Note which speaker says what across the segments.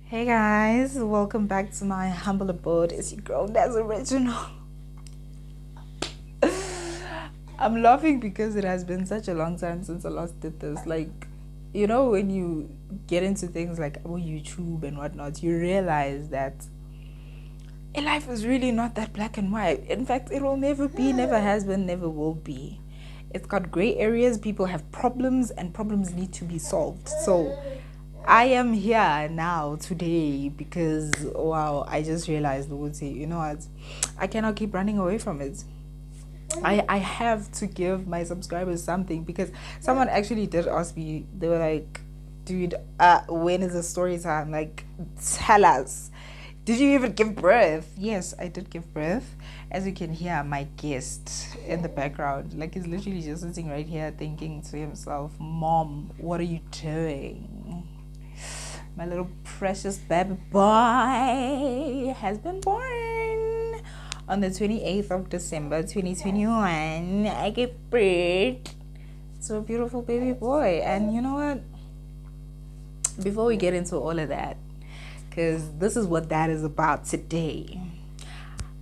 Speaker 1: Hey guys, welcome back to my humble abode. It's your girl That's Original. I'm laughing because it has been such a long time since I last did this. Like, when you get into things like YouTube and whatnot, you realize that life is really not that black and white. In fact, it will never be, never has been, never will be. It's got gray areas, people have problems, and problems need to be solved. So I am here now today because wow, I just realized, you know what, I cannot keep running away from it. I have to give my subscribers something, because someone actually did ask me. They were like, dude, when is the story time? Like, tell us, did you even give birth? Yes, I did give birth. As you can hear, my guest in the background, like, he's literally just sitting right here thinking to himself, Mom, what are you doing? My little precious baby boy has been born on the 28th of December 2021. I gave birth to a beautiful baby boy. And you know what? Before we get into all of that, because this is what that is about today,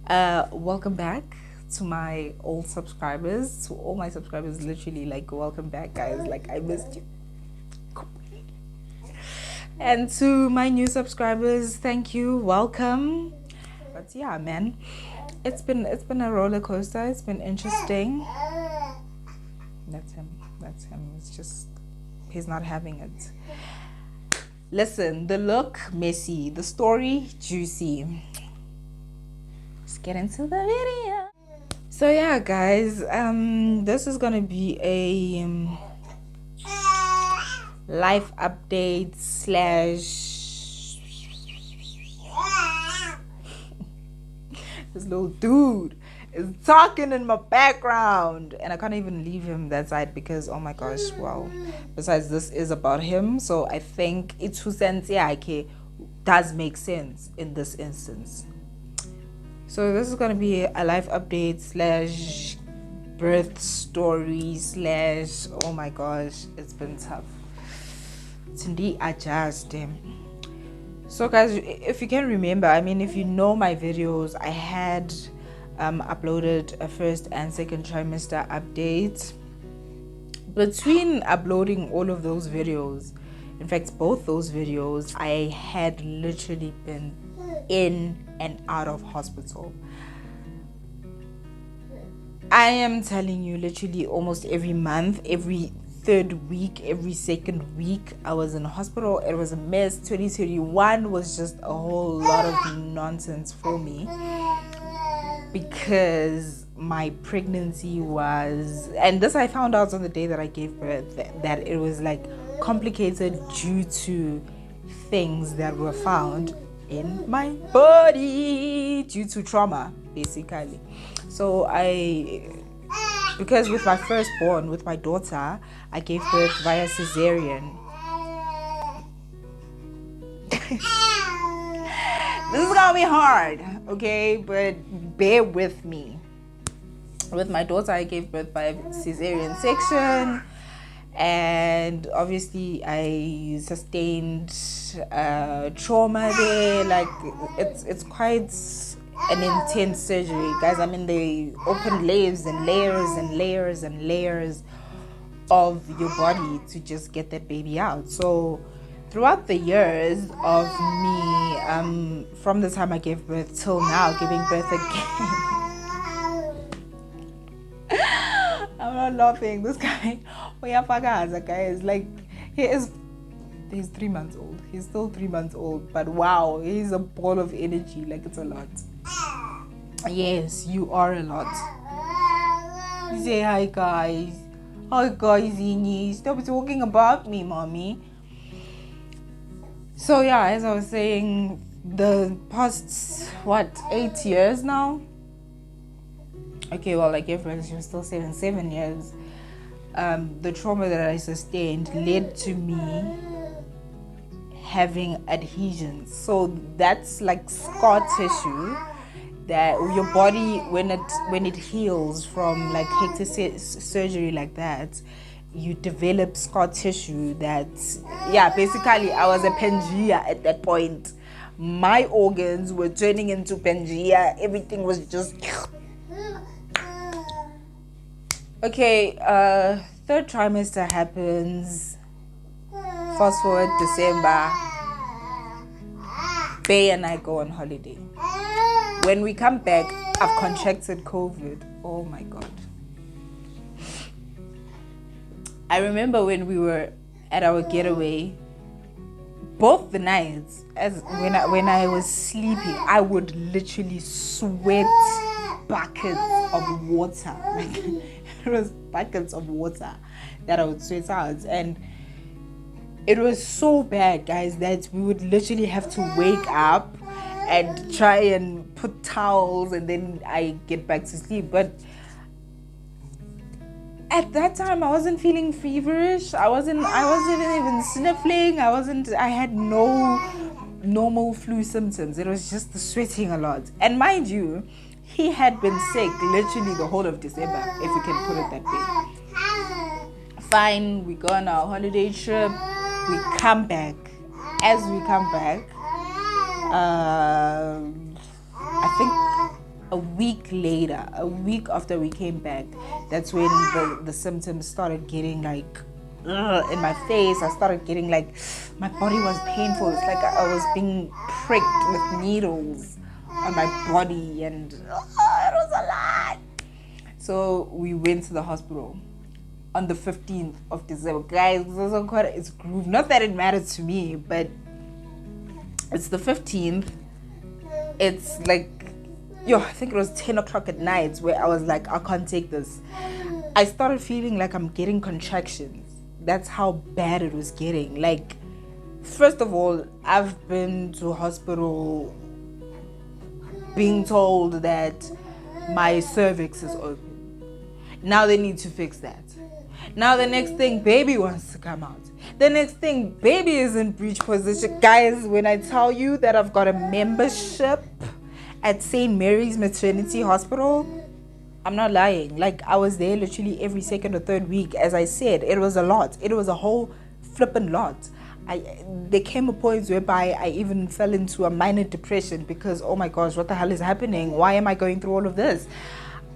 Speaker 1: welcome back to my old subscribers, to all my subscribers. Literally, like, welcome back, guys. Like, I missed you. And to my new subscribers, thank you, welcome. But yeah, man, it's been a roller coaster. It's been interesting. That's him. It's just, he's not having it. Listen, the look messy, the story juicy. Let's get into the video. So yeah, guys, this is gonna be a life update / this little dude is talking in my background and I can't even leave him that side because, oh my gosh, well, besides this is about him, so I think it's who sense does make sense in this instance. So this is gonna be a life update / birth story / oh my gosh, it's been tough. Cindy adjust him. So guys, if you can remember, I mean, if you know my videos, I had uploaded a first and second trimester update. Between uploading all of those videos, in fact both those videos, I had literally been in and out of hospital. I am telling you, literally almost every month, every third week, every second week, I was in hospital. It was a mess. 2021 was just a whole lot of nonsense for me, because my pregnancy was, and this I found out on the day that I gave birth, that it was like complicated due to things that were found in my body due to trauma, basically. So because with my firstborn, with my daughter, I gave birth via cesarean. This is gonna be hard, okay? But bear with me. With my daughter, I gave birth by cesarean section, and obviously I sustained trauma there. Like, it's quite an intense surgery, guys. I mean, they open layers and layers and layers and layers of your body to just get that baby out. So throughout the years of me, from the time I gave birth till now giving birth again, I'm not laughing. This guy, guys, like, he's 3 months old. He's still 3 months old, but wow, he's a ball of energy. Like, it's a lot. Yes, you are a lot. Say hi, guys. Hi, guys, Zini. Stop talking about me, mommy. So yeah, as I was saying, the past 8 years now. Okay, well, I gave birth, she was still 7 years. The trauma that I sustained led to me having adhesions. So that's like scar tissue that your body, when it heals from like hectic surgery like that, you develop scar tissue that, yeah, basically I was a Pangea at that point. My organs were turning into Pangea. Everything was just... Okay, third trimester happens. Fast forward December. Bay and I go on holiday. When we come back, I've contracted COVID. Oh my God. I remember when we were at our getaway, both the nights, as when I was sleeping, I would literally sweat buckets of water. Like, it was buckets of water that I would sweat out. And it was so bad, guys, that we would literally have to wake up and try and put towels, and then I get back to sleep. But at that time, I wasn't feeling feverish. I wasn't even sniffling. I had no normal flu symptoms. It was just the sweating a lot. And mind you, he had been sick literally the whole of December, if you can put it that way. Fine, we go on our holiday trip. We come back. As we come back, I think a week after we came back, that's when the symptoms started getting like in my face. I started getting like, my body was painful. It's like I was being pricked with needles on my body, and it was a lot. So we went to the hospital on the 15th of December. Guys, it's groove. Not that it mattered to me, but it's the 15th. It's like, I think it was 10 o'clock at night, where I was like, I can't take this. I started feeling like I'm getting contractions. That's how bad it was getting. Like, first of all, I've been to hospital being told that my cervix is open. Now they need to fix that. Now the next thing, baby wants to come out. The next thing, baby is in breech position. Guys, when I tell you that I've got a membership at St. Mary's Maternity Hospital, I'm not lying. Like, I was there literally every second or third week. As I said, it was a lot. It was a whole flippin' lot. There came a point whereby I even fell into a minor depression because, oh my gosh, what the hell is happening? Why am I going through all of this?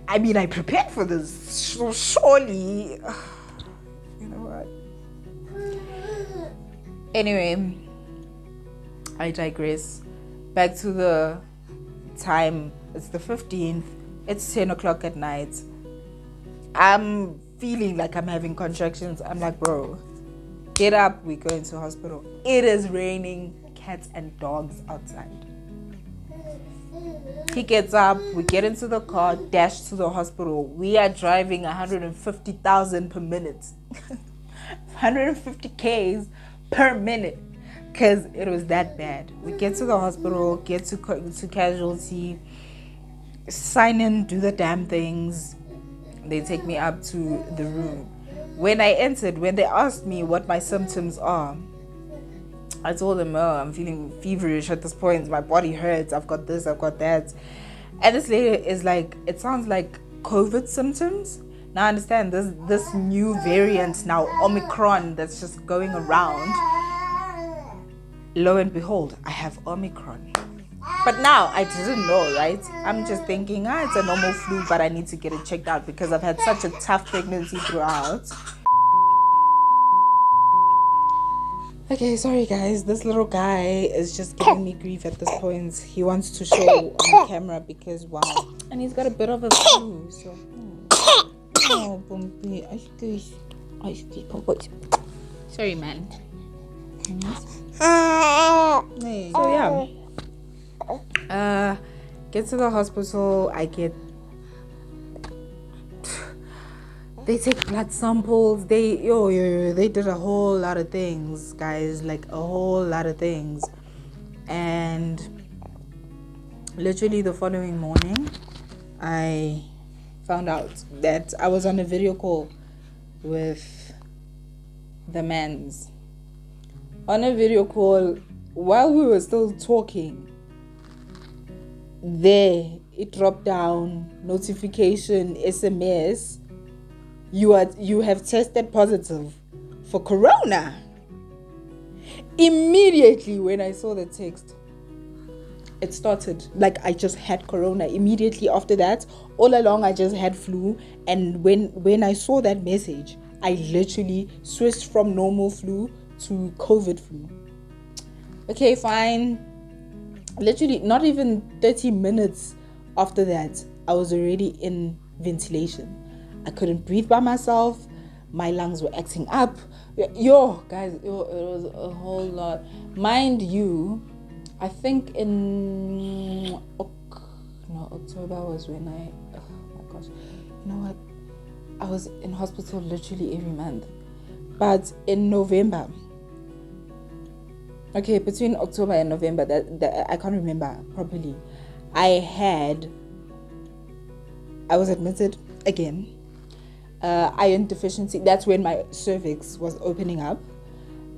Speaker 1: I mean, I prepared for this. So surely, you know what? Anyway, I digress. Back to the time. It's the 15th. It's 10 o'clock at night. I'm feeling like I'm having contractions. I'm like, bro, get up. We go into hospital. It is raining cats and dogs outside. He gets up. We get into the car, dash to the hospital. We are driving 150,000 per minute. 150 Ks per minute. Because it was that bad. We get to the hospital, get to casualty, sign in, do the damn things. They take me up to the room. When I entered, when they asked me what my symptoms are, I told them, I'm feeling feverish at this point. My body hurts. I've got this, I've got that. And this lady is like, it sounds like COVID symptoms. Now I understand this new variant now, Omicron, that's just going around. Lo and behold, I have Omicron. But now I didn't know, right? I'm just thinking, it's a normal flu, but I need to get it checked out because I've had such a tough pregnancy throughout. Okay, sorry guys. This little guy is just giving me grief at this point. He wants to show on camera because wow. And he's got a bit of a flu, so. Oh, Bumpy. Sorry, man. Hey. So yeah. Get to the hospital. They take blood samples. They did a whole lot of things, guys. Like a whole lot of things. And literally the following morning, I found out that I was on a video call with the mans. On a video call, while we were still talking, there it dropped down, notification, SMS. You have tested positive for corona. Immediately when I saw the text, it started. Like, I just had corona immediately after that. All along, I just had flu. And when I saw that message, I literally switched from normal flu to COVID flu. Okay, fine. Literally, not even 30 minutes after that, I was already in ventilation. I couldn't breathe by myself. My lungs were acting up. Yo, guys, it was a whole lot. Mind you, I think in October was when oh my gosh, you know what? I was in hospital literally every month. But in November, okay, between October and November, that I can't remember properly, I was admitted again. Iron deficiency. That's when my cervix was opening up.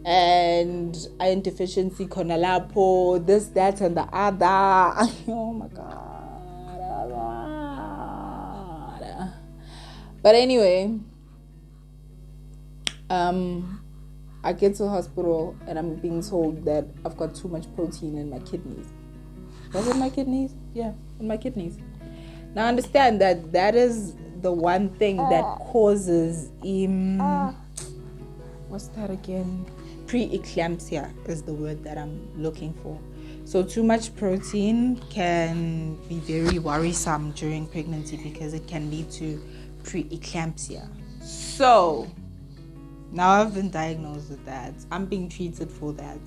Speaker 1: And iron deficiency, konalapo, this, that, and the other. Oh my god. But anyway, I get to the hospital and I'm being told that I've got too much protein in my kidneys. Was it my kidneys? Yeah, in my kidneys. Now understand that is the one thing that causes what's that again? Preeclampsia is the word that I'm looking for. So too much protein can be very worrisome during pregnancy because it can lead to preeclampsia. So now I've been diagnosed with that. I'm being treated for that.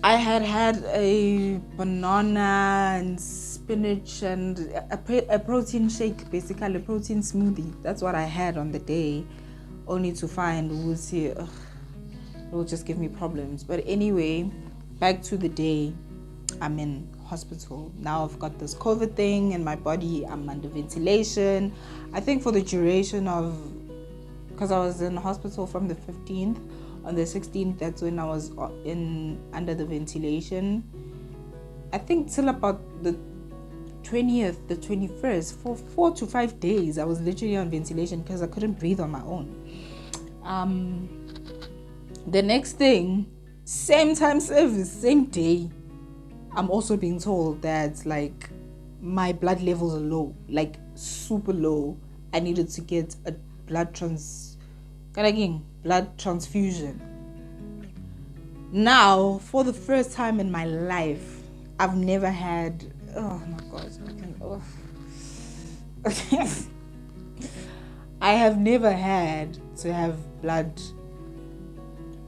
Speaker 1: I had a banana and spinach and a protein shake, basically a protein smoothie. That's what I had on the day, only to find it will just give me problems. But anyway, back to the day, I'm in hospital. Now I've got this COVID thing in my body. I'm under ventilation. I think for the duration of, because I was in hospital from the 15th, on the 16th, that's when I was under the ventilation. I think till about the 20th, the 21st, for 4 to 5 days, I was literally on ventilation because I couldn't breathe on my own. The next thing, same time service, same day, I'm also being told that like my blood levels are low, like super low. I needed to get a blood transfusion. Now, for the first time in my life, I've never had, oh my gosh, I have never had to have blood.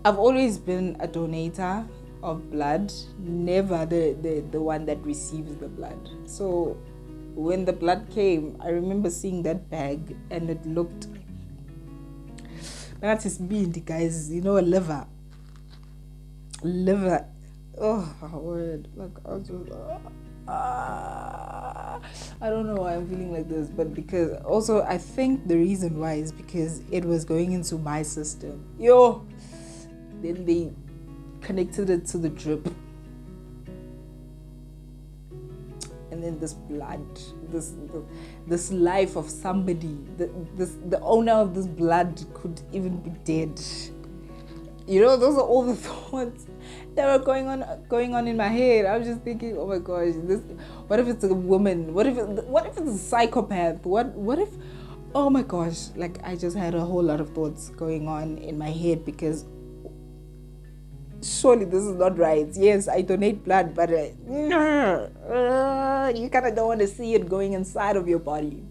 Speaker 1: I've always been a donator of blood, never the one that receives the blood. So when the blood came, I remember seeing that bag and it looked, that is me, guys, you know, a liver. Oh my word, like I don't know why I'm feeling like this, but because also I think the reason why is because it was going into my system. Then they connected it to the drip, and then this blood, this life of somebody, the owner of this blood could even be dead. You know, those are all the thoughts that were going on in my head. I was just thinking, oh my gosh, what if it's a woman? What if it's a psychopath? What if, oh my gosh, like I just had a whole lot of thoughts going on in my head because surely this is not right. Yes, I donate blood, but you kind of don't want to see it going inside of your body.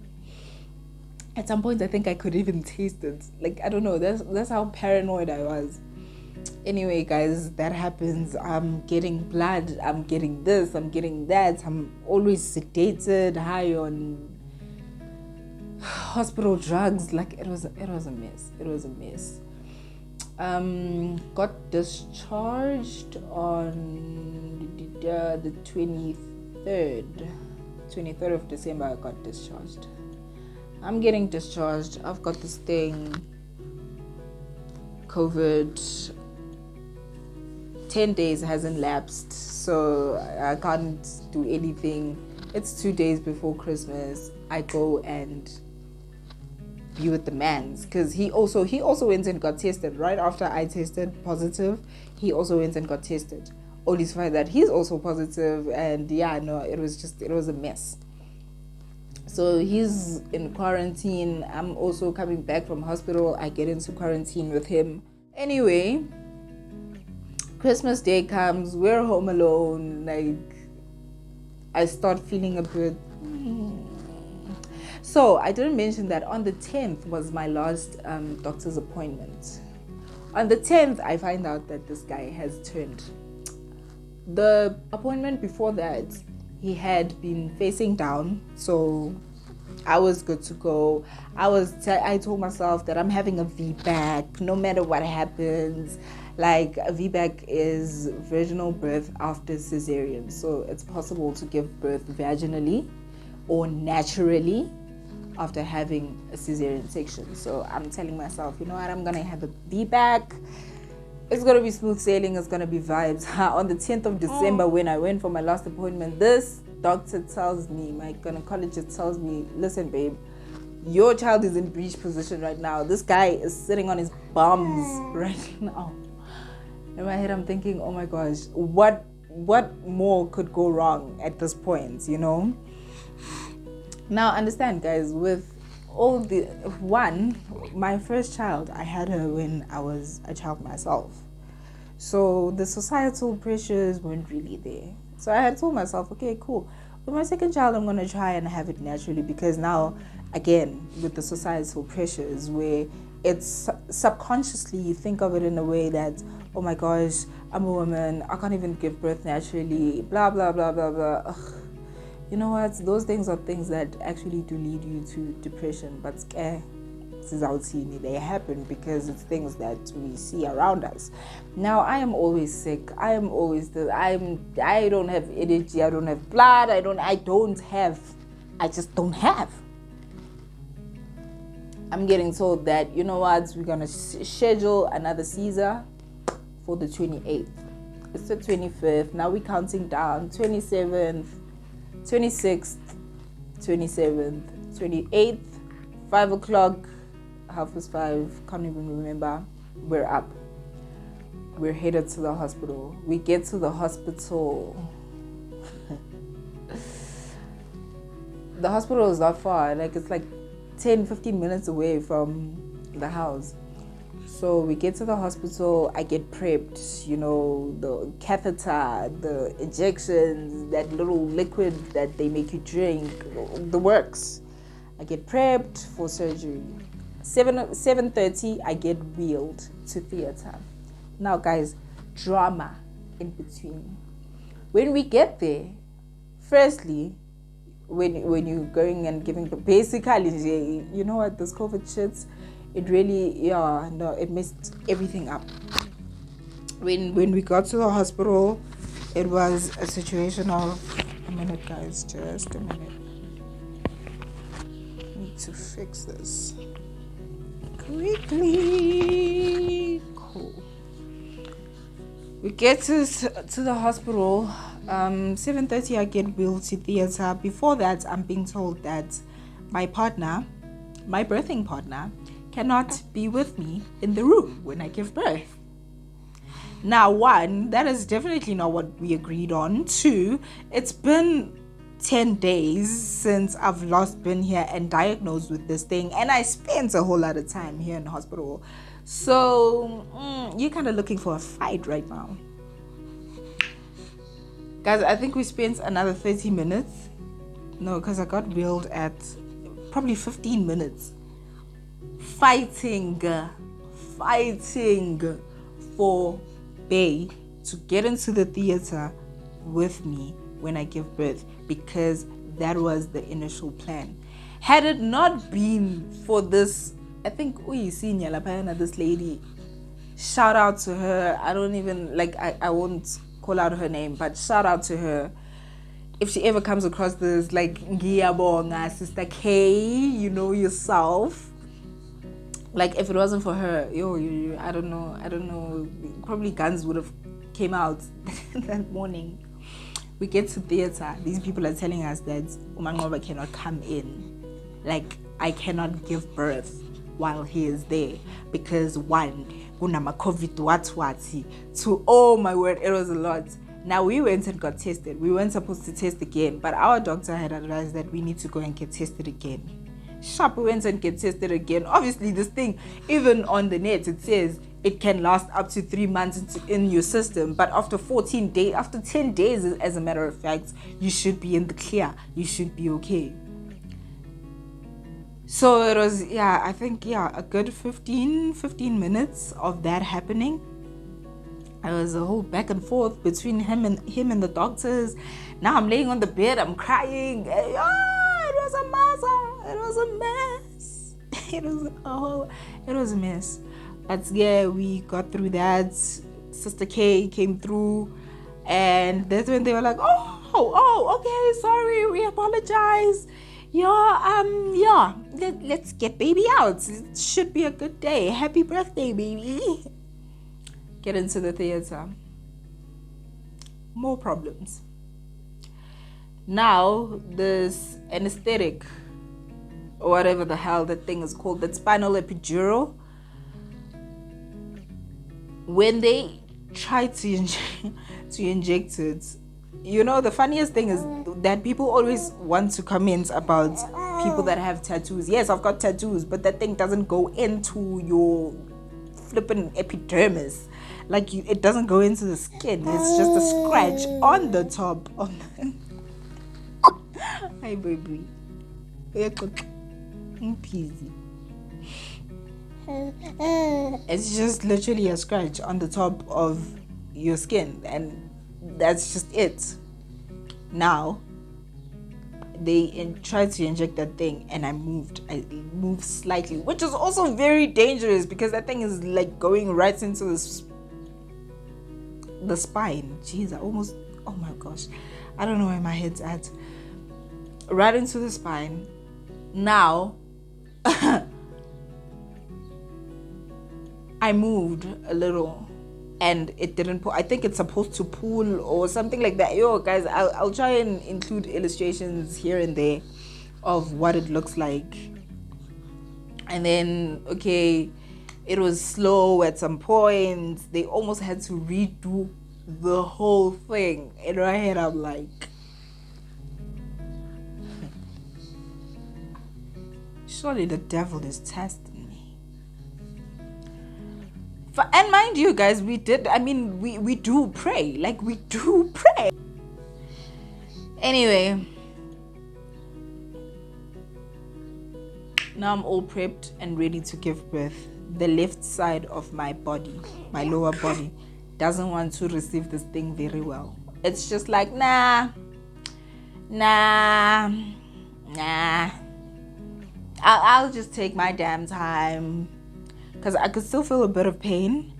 Speaker 1: At some point, I think I could even taste it. Like, I don't know. That's how paranoid I was. Anyway, guys, that happens. I'm getting blood. I'm getting this. I'm getting that. I'm always sedated, high on hospital drugs. Like, it was a mess. It was a mess. Got discharged on the 23rd of December. I got discharged. I'm getting discharged. I've got this thing, COVID. 10 days hasn't lapsed, so I can't do anything. It's 2 days before Christmas. I go and be with the mans because he also went and got tested right after I tested positive. He also went and got tested only to find that he's also positive. And yeah, no, it was a mess. So he's in quarantine. I'm also coming back from hospital. I get into quarantine with him. Anyway, Christmas Day comes. We're home alone. Like, I start feeling a bit. So I didn't mention that on the 10th was my last doctor's appointment. On the 10th, I find out that this guy has turned. The appointment before that, he had been facing down, so I was good to go. I told myself that I'm having a VBAC no matter what happens. Like, a VBAC is vaginal birth after cesarean, so it's possible to give birth vaginally or naturally after having a cesarean section. So I'm telling myself, you know what, I'm gonna have a VBAC. It's gonna be smooth sailing. It's gonna be vibes. On the 10th of December, when I went for my last appointment, this doctor tells me, my gynecologist tells me, listen, babe, your child is in breech position right now. This guy is sitting on his bums right now. In my head, I'm thinking, oh my gosh, what more could go wrong at this point, you know? Now, understand, guys, with all my first child, I had her when I was a child myself. So the societal pressures weren't really there. So I had told myself, okay, cool. With my second child, I'm going to try and have it naturally, because now, again, with the societal pressures where it's subconsciously, you think of it in a way that, oh my gosh, I'm a woman, I can't even give birth naturally, blah, blah, blah, blah, blah. Ugh. You know what? Those things are things that actually do lead you to depression. But they happen because it's things that we see around us. Now, I am always sick. I don't have energy. I don't have blood. I just don't have. I'm getting told that, you know what? We're going to schedule another Caesar for the 28th. It's the 25th. Now we're counting down. 27th. 26th, 27th, 28th, 5 o'clock, 5:30, can't even remember. We're up. We're headed to the hospital. We get to the hospital. The hospital is not far. Like, it's like 10-15 minutes away from the house. So we get to the hospital, I get prepped, you know, the catheter, the injections, that little liquid that they make you drink, the works. I get prepped for surgery. 7:30, I get wheeled to theater. Now, guys, drama in between. When we get there, firstly, when you're going and giving, basically, you know what, this COVID shit, it really, it messed everything up. When we got to the hospital, it was a situation of, a minute, guys, just a minute. I need to fix this quickly. Cool. We get to the hospital. 7:30, I get wheeled to theater. Before that, I'm being told that my birthing partner, cannot be with me in the room when I give birth. Now, one, that is definitely not what we agreed on. Two, it's been 10 days since I've last been here and diagnosed with this thing, and I spent a whole lot of time here in the hospital. So, you're kind of looking for a fight right now. Guys, I think we spent another 30 minutes. No, because I got wheeled at probably 15 minutes. Fighting for Bay to get into the theater with me when I give birth, because that was the initial plan. Had it not been for this, I think this lady, shout out to her. I don't even I won't call out her name, but shout out to her. If she ever comes across this, Ngiyabonga, Sister K, you know yourself. Like, if it wasn't for her, I don't know, probably guns would have came out that morning. We get to theater. These people are telling us that Umangova cannot come in. Like, I cannot give birth while he is there because, one, unama COVID wati. Two, oh my word, it was a lot. Now we went and got tested. We weren't supposed to test again, but our doctor had advised that we need to go and get tested again. Sharp, we went and get tested again. Obviously, this thing, even on the net, it says it can last up to 3 months in your system, but after 14 days, after 10 days, as a matter of fact, you should be in the clear. You should be okay. So it was, I think, a good 15 minutes of that happening. It was a whole back and forth between him and the doctors. Now I'm laying on the bed, I'm crying. It was a mess. It was a mess. It was a mess. But yeah, we got through that. Sister K came through, and that's when they were like, oh, okay, sorry, we apologize. Let's get baby out. It should be a good day. Happy birthday, baby. Get into the theater. More problems. Now, this anesthetic, or whatever the hell that thing is called, that spinal epidural, when they try to inject it, the funniest thing is that people always want to comment about people that have tattoos. Yes, I've got tattoos, but that thing doesn't go into your flippin' epidermis. Like, it doesn't go into the skin. It's just a scratch on the top of the... Hi, baby. Easy. It's just literally a scratch on the top of your skin, and that's just it. Now, they tried to inject that thing, and I moved slightly, which is also very dangerous because that thing is like going right into the spine. Jeez, oh my gosh, I don't know where my head's at. Right into the spine. Now, I moved a little, and it didn't pull. I think it's supposed to pull or something like that. Guys, I'll try and include illustrations here and there of what it looks like. And then, okay, it was slow at some points. They almost had to redo the whole thing. In my head, I'm like, surely the devil is testing me. And mind you, guys, we do pray. Like, we do pray. Anyway, now I'm all prepped and ready to give birth. The left side of my body, my lower body, doesn't want to receive this thing very well. It's just like, nah. I'll just take my damn time, because I could still feel a bit of pain,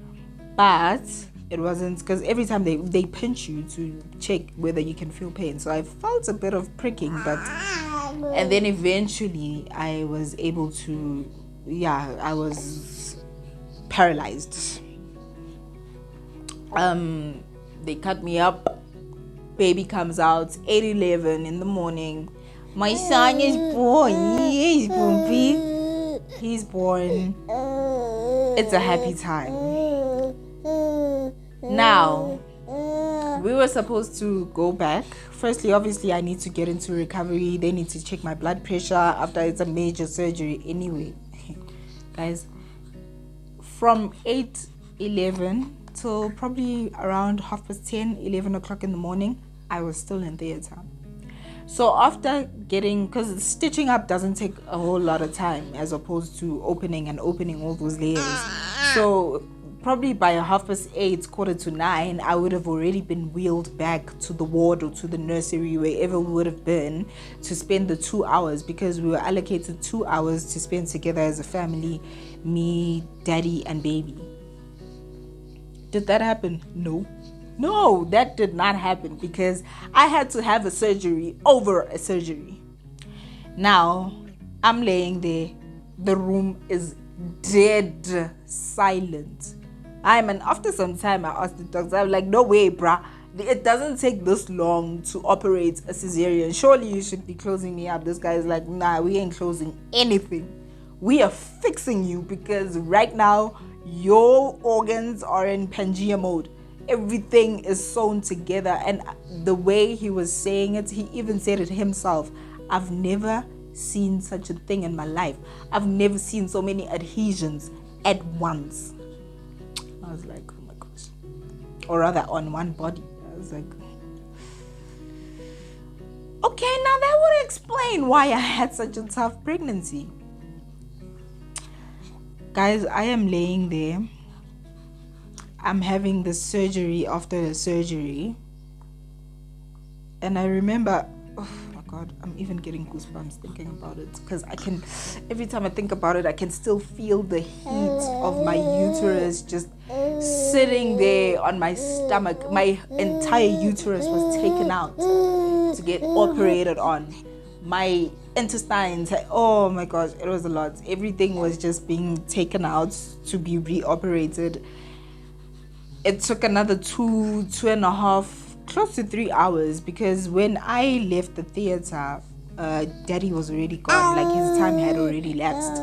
Speaker 1: but it wasn't, because every time they pinch you to check whether you can feel pain. So I felt a bit of pricking, and then eventually I was able to, I was paralyzed. They cut me up. Baby comes out 8:11 in the morning. My son is born. He's born. He's born. It's a happy time. Now, we were supposed to go back. Firstly, obviously, I need to get into recovery. They need to check my blood pressure after it's a major surgery anyway. Guys, from 8:11 till probably around 10:30, 11 o'clock in the morning, I was still in theater. So after because stitching up doesn't take a whole lot of time as opposed to opening all those layers. So probably by 8:30, 9:15, I would have already been wheeled back to the ward or to the nursery, wherever we would have been, to spend the 2 hours, because we were allocated 2 hours to spend together as a family, me, daddy, and baby. Did that happen? No, that did not happen, because I had to have a surgery over a surgery. Now, I'm laying there. The room is dead silent. And after some time, I asked the doctor, I'm like, no way, bruh. It doesn't take this long to operate a cesarean. Surely you should be closing me up. This guy is like, nah, we ain't closing anything. We are fixing you, because right now, your organs are in Pangea mode. everything is sewn together. And the way he was saying it, he even said it himself. I've never seen such a thing in my life. I've never seen so many adhesions at once. I was like, oh my gosh. Or rather, on one body. I was like, okay, now that would explain why I had such a tough pregnancy. Guys, I am laying there. I'm having the surgery after the surgery. And I remember, oh my God, I'm even getting goosebumps thinking about it. Because every time I think about it, I can still feel the heat of my uterus just sitting there on my stomach. My entire uterus was taken out to get operated on. My intestines, oh my gosh, it was a lot. Everything was just being taken out to be reoperated. It took another 2.5, close to 3 hours, because when I left the theater, Daddy was already gone. Like, his time had already lapsed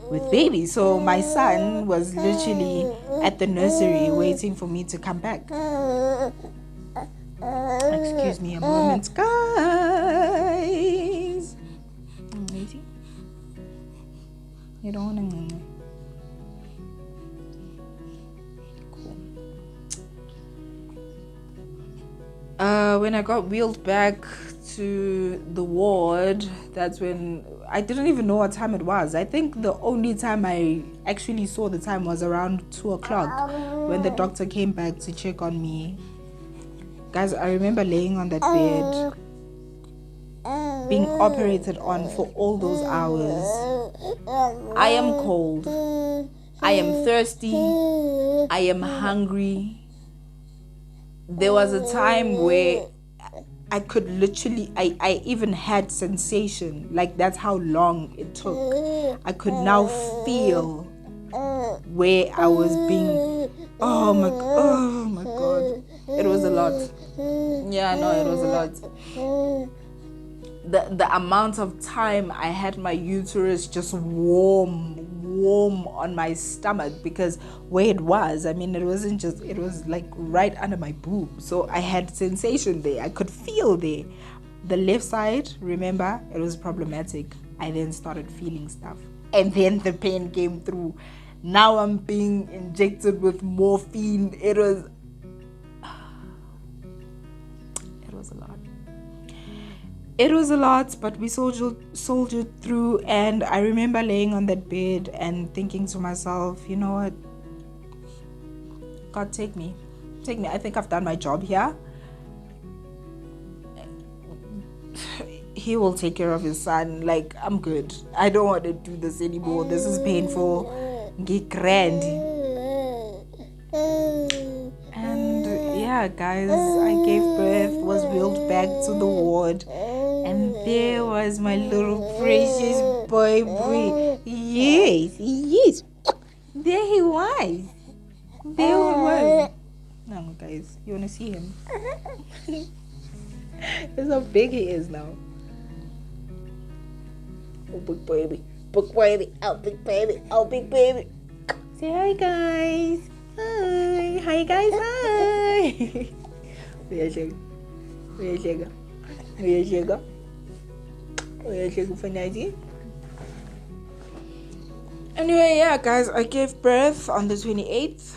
Speaker 1: with baby. So my son was literally at the nursery waiting for me to come back. Excuse me a moment, guys. Amazing. You don't want to. When I got wheeled back to the ward, that's when I didn't even know what time it was. I think the only time I actually saw the time was around 2:00 when the doctor came back to check on me. Guys, I remember laying on that bed, being operated on for all those hours. I am cold. I am thirsty. I am hungry. There was a time where I could literally, I even had sensation. Like, that's how long it took. I could now feel where I was being, oh my God. It was a lot. Yeah, no, it was a lot. The amount of time I had my uterus just warm on my stomach, because where it was, I mean, it wasn't just, it was like right under my boob. So I had sensation there. I could feel there. The left side, remember, it was problematic. I then started feeling stuff, and then the pain came through. Now I'm being injected with morphine. It was a lot. It was a lot, but we soldiered through. And I remember laying on that bed and thinking to myself, you know what? God, take me. I think I've done my job here. He will take care of his son. Like, I'm good. I don't want to do this anymore. This is painful. Get grand. And yeah, guys, I gave birth, was wheeled back to the ward. And there was my little precious baby. Yes. There he was. No, guys, you want to see him? That's how big he is now. Oh, big baby. Oh, big baby. Say hi, guys. Hi, guys. Hi. Where Anyway, yeah, guys, I gave birth on the 28th,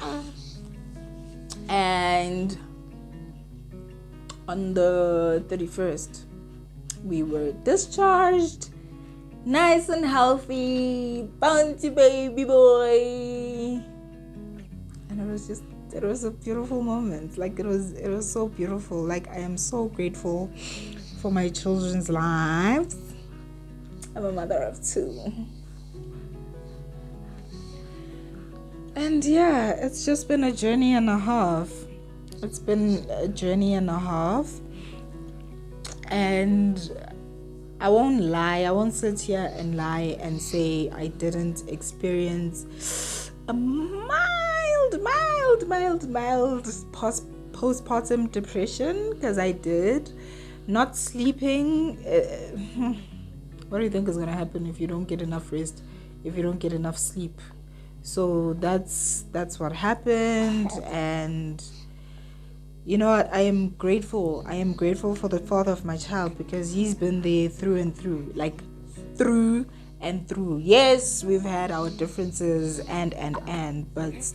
Speaker 1: and on the 31st we were discharged, nice and healthy, bouncy baby boy. And it was a beautiful moment. Like, it was so beautiful. Like, I am so grateful for my children's lives. I'm a mother of 2. And yeah, it's just been a journey and a half. And I won't lie. I won't sit here and lie and say I didn't experience a mild postpartum depression, because I did. Not sleeping. What do you think is going to happen if you don't get enough rest, if you don't get enough sleep? So that's what happened. And You know what? I am grateful. I am grateful for the father of my child because he's been there through and through. Like through and through. Yes, we've had our differences but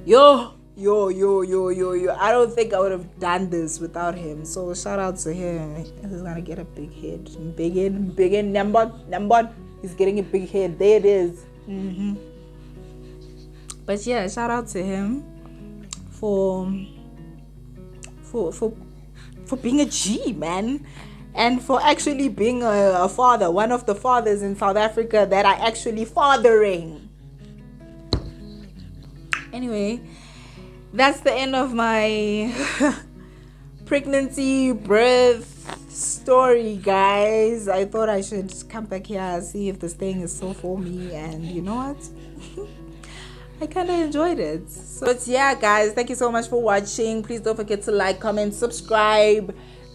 Speaker 1: yo. I don't think I would have done this without him. So shout out to him. He's gonna get a big head. Big in number. He's getting a big head. There it is. But yeah, shout out to him for being a G, man, and for actually being a father, one of the fathers in South Africa that are actually fathering. Anyway, that's the end of my pregnancy birth story, guys. I thought I should come back here and see if this thing is so for me, and you know what? I kind of enjoyed it. So, but yeah, guys, thank you so much for watching. Please don't forget to like, comment, subscribe.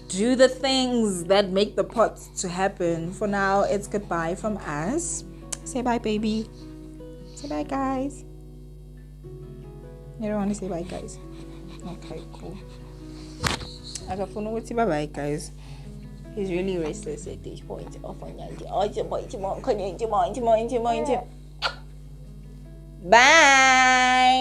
Speaker 1: Do the things that make the pot to happen. For now, it's goodbye from us. Say bye, baby. Say bye, guys. You don't want to say bye, guys? Okay, cool. I got phone with bye, guys. He's really restless at this point. Bye.